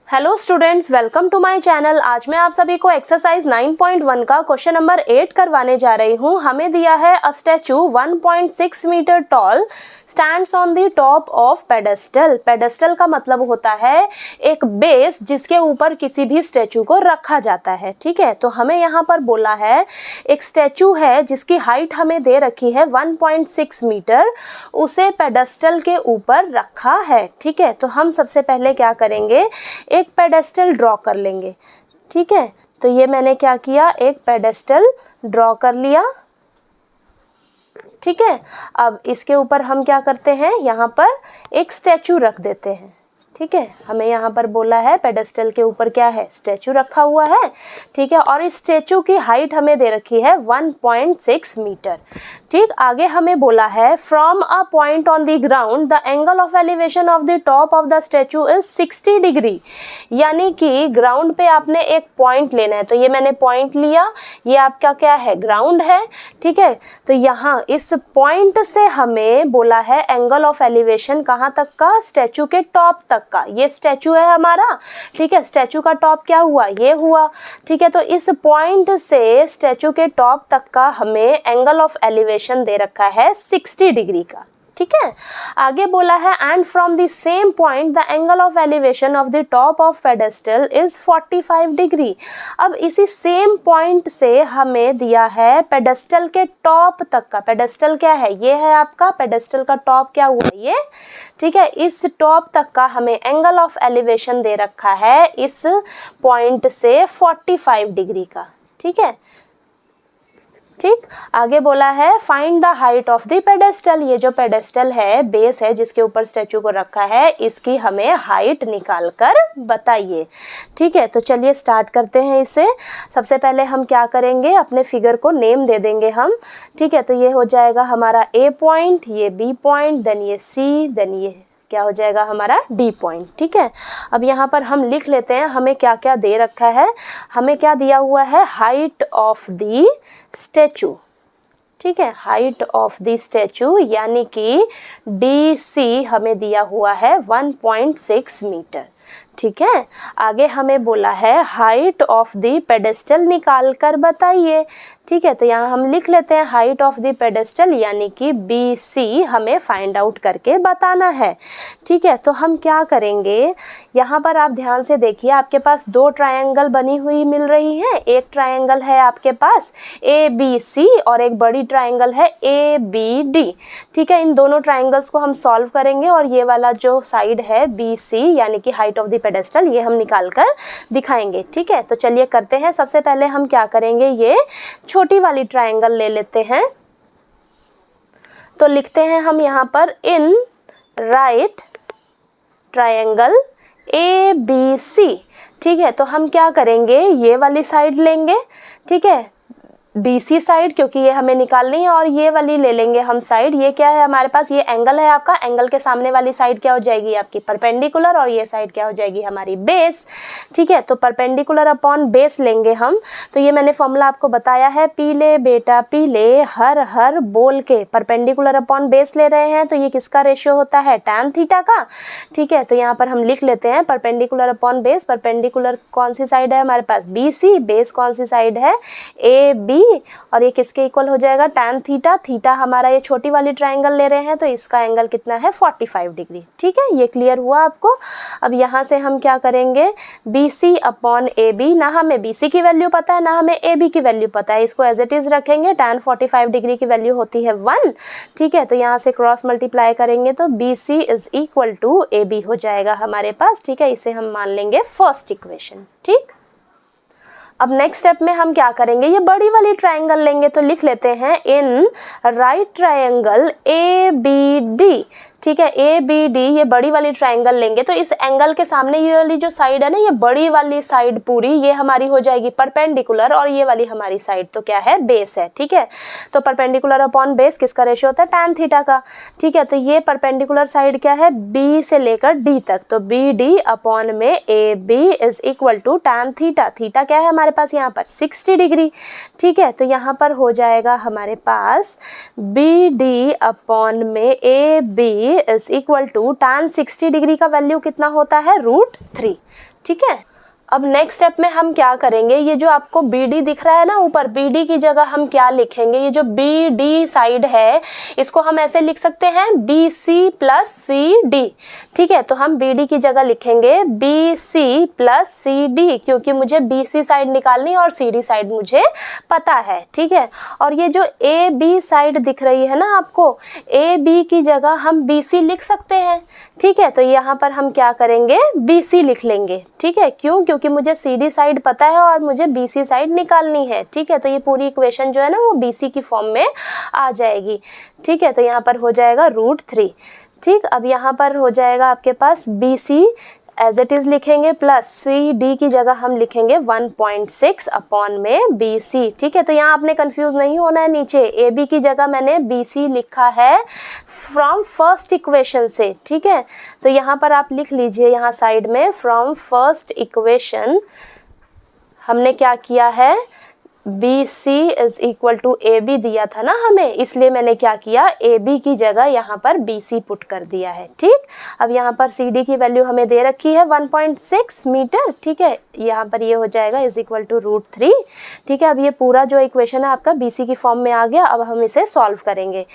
Hello students, welcome to my channel. आज मैं आप सभी को एक्सरसाइज 9.1 का क्वेश्चन नंबर 8 करवाने जा रही हूँ। हमें दिया है a statue 1.6 metre tall stands on the top of pedestal. Pedestal का मतलब होता है एक बेस जिसके ऊपर किसी भी स्टैचू को रखा जाता है। ठीक है, तो हमें यहाँ पर बोला है एक स्टैचू है जिसकी हाइट हमें दे रखी है 1.6 मीटर, उसे पेडेस्टल के ऊपर रखा है। ठीक है, तो हम सबसे पहले क्या करेंगे, एक पेडेस्टल ड्रॉ कर लेंगे। ठीक है, तो ये मैंने क्या किया, एक पेडेस्टल ड्रॉ कर लिया। ठीक है, अब इसके ऊपर हम क्या करते हैं, यहाँ पर एक स्टैचू रख देते हैं। ठीक है, हमें यहाँ पर बोला है पेडेस्टल के ऊपर क्या है, स्टैचू रखा हुआ है। ठीक है, और इस स्टैचू की हाइट हमें दे रखी है 1.6 मीटर। ठीक, आगे हमें बोला है from a point on the ground the angle of elevation of the top of the statue is 60 degree. यानी कि ग्राउंड पे आपने एक पॉइंट लेना है, तो ये मैंने पॉइंट लिया, ये आपका क्या है, ग्राउंड है। ठीक है, तो यहाँ इस पॉइंट से हमें बोला है एंगल ऑफ एलिवेशन कहाँ तक का, स्टैचू के टॉप तक का। ये स्टैचू है हमारा। ठीक है, स्टैचू का टॉप क्या हुआ, ये हुआ। ठीक है, तो इस पॉइंट से स्टैचू के टॉप तक का हमें एंगल ऑफ एलिवेशन दे रखा है 60 डिग्री का। ठीक है, आगे बोला है and from the same point the angle of elevation of the top of pedestal is 45 degree. अब इसी सेम पॉइंट से हमें दिया है पेडेस्टल के टॉप तक का। पेडेस्टल क्या है, ये है आपका पेडेस्टल का टॉप क्या हुआ, ये। ठीक है, इस टॉप तक का हमें एंगल ऑफ एलिवेशन दे रखा है इस पॉइंट से 45 डिग्री का। ठीक है, ठीक, आगे बोला है find the height of the pedestal. ये जो पेडेस्टल है, बेस है जिसके ऊपर स्टैचू को रखा है, इसकी हमें हाइट निकाल कर बताइए। ठीक है, तो चलिए स्टार्ट करते हैं इसे। सबसे पहले हम क्या करेंगे, अपने फिगर को नेम दे देंगे हम। ठीक है, तो ये हो जाएगा हमारा ए पॉइंट, ये बी पॉइंट, देन ये सी, देन ये क्या हो जाएगा हमारा डी पॉइंट। ठीक है, अब यहाँ पर हम लिख लेते हैं हमें क्या क्या दे रखा है। हमें क्या दिया हुआ है, हाइट ऑफ द स्टैचू। ठीक है, हाइट ऑफ द स्टैचू यानी कि डी सी हमें दिया हुआ है 1.6 मीटर। ठीक है, आगे हमें बोला है हाइट ऑफ द पेडेस्टल निकाल कर बताइए। ठीक है, तो यहाँ हम लिख लेते हैं हाइट ऑफ द पेडेस्टल यानी कि बी सी हमें फाइंड आउट करके बताना है। ठीक है, तो हम क्या करेंगे, यहाँ पर आप ध्यान से देखिए, आपके पास दो ट्रायंगल बनी हुई मिल रही है। एक ट्रायंगल है आपके पास ए बी सी और एक बड़ी ट्रायंगल है ए बी डी। ठीक है, इन दोनों ट्रायंगल्स को हम सॉल्व करेंगे और ये वाला जो साइड है बी सी यानी कि हाइट ऑफ द पेडेस्टल, ये हम निकाल कर दिखाएंगे। ठीक है, तो चलिए करते हैं। सबसे पहले हम क्या करेंगे, ये छोटी वाली ट्रायंगल ले लेते हैं। तो लिखते हैं हम यहाँ पर in right triangle A B C. ठीक है, तो हम क्या करेंगे, ये वाली साइड लेंगे। ठीक है, बी सी साइड, क्योंकि ये हमें निकालनी है, और ये वाली ले लेंगे हम साइड। ये क्या है हमारे पास, ये एंगल है आपका। एंगल के सामने वाली साइड क्या हो जाएगी आपकी, परपेंडिकुलर, और ये साइड क्या हो जाएगी हमारी बेस। ठीक है, तो परपेंडिकुलर अपॉन बेस लेंगे हम। तो ये मैंने फॉर्मूला आपको बताया है, पीले बेटा पीले हर हर बोल के। परपेंडिकुलर अपॉन बेस ले रहे हैं तो ये किसका रेशियो होता है, tan थीटा का। ठीक है, तो यहाँ पर हम लिख लेते हैं परपेंडिकुलर अपॉन बेस। परपेंडिकुलर कौन सी साइड है हमारे पास, बी सी। बेस कौन सी साइड है, ए बी, और ये किसके इक्वल हो जाएगा, tan थीटा। थीटा हमारा ये छोटी वाली ट्रायंगल ले रहे हैं तो इसका एंगल कितना है, 45 डिग्री। ठीक है, ये क्लियर हुआ आपको। अब यहाँ से हम क्या करेंगे, B C upon A B. ना हमें बी सी की वैल्यू पता है, ना हमें ए बी की वैल्यू पता है, इसको एज इट इज रखेंगे। tan 45 डिग्री की वैल्यू होती है 1। ठीक है, तो यहाँ से क्रॉस मल्टीप्लाई करेंगे तो B C is equal to A B हो जाएगा हमारे पास। ठीक है, इसे हम मान लेंगे फर्स्ट इक्वेशन। ठीक, अब नेक्स्ट स्टेप में हम क्या करेंगे, ये बड़ी वाली ट्रायंगल लेंगे। तो लिख लेते हैं in right triangle A B D. ठीक है, ए बी डी, ये बड़ी वाली ट्रायंगल लेंगे तो इस एंगल के सामने ये वाली जो साइड है ना, ये बड़ी वाली साइड पूरी ये हमारी हो जाएगी परपेंडिकुलर, और ये वाली हमारी साइड तो क्या है, बेस है। ठीक है, तो परपेंडिकुलर अपॉन बेस किसका रेशियो होता है, tan थीटा का। ठीक है, तो ये परपेंडिकुलर साइड क्या है, बी से लेकर डी तक, तो बी डी अपॉन में A B is equal to tan theta. Theta क्या है हमारे पास यहाँ पर, 60 डिग्री। ठीक है, तो यहाँ पर हो जाएगा हमारे पास बी डी अपॉन में A B is equal to tan 60 degree का वैल्यू कितना होता है, √3। ठीक है। अब नेक्स्ट स्टेप में हम क्या करेंगे, ये जो आपको BD दिख रहा है ना ऊपर, BD की जगह हम क्या लिखेंगे, ये जो BD साइड है इसको हम ऐसे लिख सकते हैं BC प्लस CD। ठीक है, तो हम BD की जगह लिखेंगे BC प्लस CD, क्योंकि मुझे BC साइड निकालनी और CD साइड मुझे पता है। ठीक है, और ये जो AB साइड दिख रही है ना आपको, AB की जगह हम BC लिख सकते हैं। ठीक है, तो यहाँ पर हम क्या करेंगे, BC लिख लेंगे। ठीक है, क्यों, क्योंकि मुझे CD साइड पता है और मुझे BC साइड निकालनी है। ठीक है, तो ये पूरी इक्वेशन जो है ना वो BC की फॉर्म में आ जाएगी। ठीक है, तो यहाँ पर हो जाएगा √3। ठीक, अब यहाँ पर हो जाएगा आपके पास BC एज इट इज़ लिखेंगे प्लस CD की जगह हम लिखेंगे 1.6 अपॉन में BC। ठीक है, तो यहाँ आपने कंफ्यूज नहीं होना है, नीचे AB की जगह मैंने BC लिखा है फ्रॉम फर्स्ट इक्वेशन से। ठीक है, तो यहाँ पर आप लिख लीजिए, यहाँ साइड में फ्रॉम फर्स्ट इक्वेशन हमने क्या किया है, BC is equal to AB दिया था ना हमें, इसलिए मैंने क्या किया, AB की जगह यहाँ पर BC पुट कर दिया है। ठीक, अब यहाँ पर CD की वैल्यू हमें दे रखी है 1.6 मीटर। ठीक है, यहाँ पर ये हो जाएगा इज इक्वल टू √3। ठीक है, अब ये पूरा जो इक्वेशन है आपका BC की फॉर्म में आ गया। अब हम इसे सॉल्व करेंगे।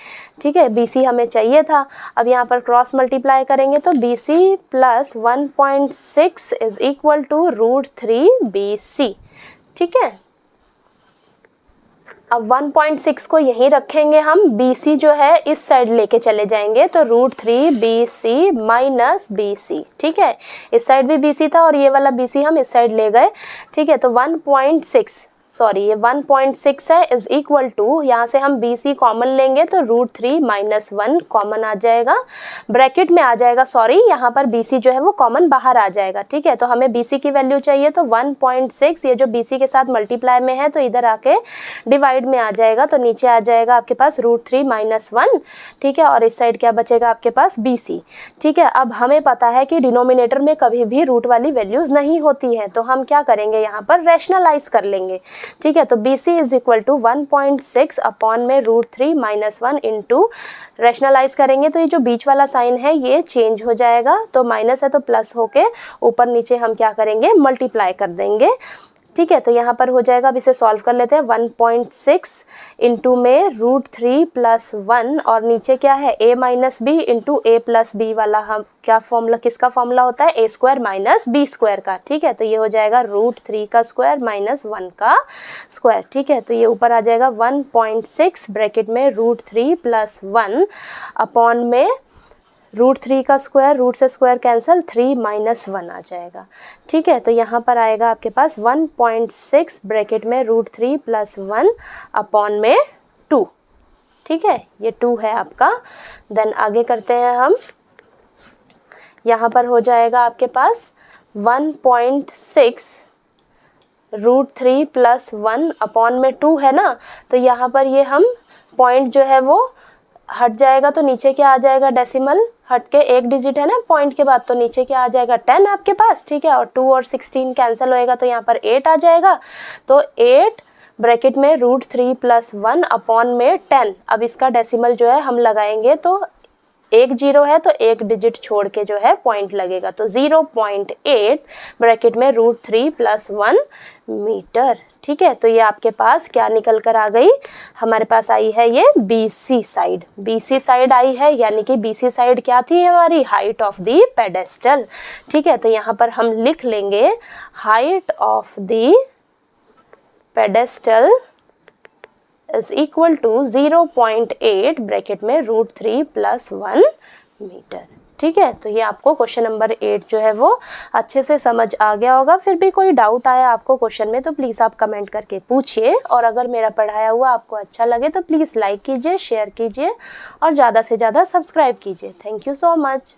ठीक है, BC हमें चाहिए था, अब यहाँ पर क्रॉस मल्टीप्लाई करेंगे तो BC plus 1.6 is equal to √3 BC। ठीक है, अब 1.6 को यहीं रखेंगे हम, BC जो है इस साइड लेके चले जाएंगे, तो √3 BC माइनस BC। ठीक है, इस साइड भी BC था और ये वाला BC हम इस साइड ले गए। ठीक है, तो 1.6 है इज इक्वल टू, यहाँ से हम BC कॉमन लेंगे तो √3 माइनस 1 कॉमन आ जाएगा, ब्रैकेट में आ जाएगा, सॉरी यहाँ पर BC जो है वो कॉमन बाहर आ जाएगा। ठीक है, तो हमें BC की वैल्यू चाहिए, तो 1.6 ये जो BC के साथ मल्टीप्लाई में है तो इधर आके डिवाइड में आ जाएगा, तो नीचे आ जाएगा आपके पास √3 माइनस 1। ठीक है, और इस साइड क्या बचेगा आपके पास BC। ठीक है, अब हमें पता है कि डिनोमिनेटर में कभी भी रूट वाली वैल्यूज नहीं होती हैं, तो हम क्या करेंगे, यहाँ पर रैशनलाइज कर लेंगे। ठीक है, तो BC is equal to 1.6 upon में √3 माइनस 1 इंटू, रैशनलाइज करेंगे तो ये जो बीच वाला साइन है ये चेंज हो जाएगा, तो माइनस है तो प्लस होके ऊपर नीचे हम क्या करेंगे, मल्टीप्लाई कर देंगे। ठीक है, तो यहाँ पर हो जाएगा, अब इसे सॉल्व कर लेते हैं। 1.6 इंटू में √3 प्लस 1 और नीचे क्या है a minus B into a plus B वाला, हम क्या फॉर्मूला, किसका फॉर्मूला होता है, a² माइनस b² का। ठीक है, तो ये हो जाएगा √3 का स्क्वायर माइनस 1 का स्क्वायर। ठीक है, तो ये ऊपर आ जाएगा 1.6 ब्रैकेट में √3 प्लस 1 अपॉन में √3 का स्क्वायर, रूट से स्क्वायर कैंसिल, 3 माइनस 1 आ जाएगा। ठीक है, तो यहाँ पर आएगा आपके पास 1.6 ब्रैकेट में √3 प्लस 1 अपॉन में 2। ठीक है, ये 2 है आपका। देन आगे करते हैं हम, यहाँ पर हो जाएगा आपके पास 1.6 √3 प्लस 1 अपॉन में 2 है ना, तो यहाँ पर ये हम पॉइंट जो है वो हट जाएगा, तो नीचे क्या आ जाएगा, डेसिमल हट के एक डिजिट है ना पॉइंट के बाद, तो नीचे क्या आ जाएगा, 10 आपके पास। ठीक है, और 2 और 16 कैंसिल होएगा तो यहाँ पर 8 आ जाएगा, तो 8 ब्रैकेट में √3 प्लस 1 अपॉन में 10। अब इसका डेसिमल जो है हम लगाएंगे तो एक 0 है तो एक डिजिट छोड़ के जो है पॉइंट लगेगा, तो 0.8 ब्रैकेट में √3 प्लस 1 मीटर। ठीक है, तो ये आपके पास क्या निकल कर आ गई, हमारे पास आई है ये BC side. BC side I है, यानी कि BC साइड क्या थी हमारी, हाइट ऑफ द पेडेस्टल। ठीक है, तो यहाँ पर हम लिख लेंगे height of the pedestal is equal to 0.8 bracket में √3 प्लस 1 मीटर। ठीक है, तो ये आपको क्वेश्चन नंबर 8 जो है वो अच्छे से समझ आ गया होगा। फिर भी कोई डाउट आया आपको क्वेश्चन में तो प्लीज़ आप कमेंट करके पूछिए, और अगर मेरा पढ़ाया हुआ आपको अच्छा लगे तो प्लीज़ लाइक कीजिए, शेयर कीजिए और ज़्यादा से ज़्यादा सब्सक्राइब कीजिए। Thank you so much.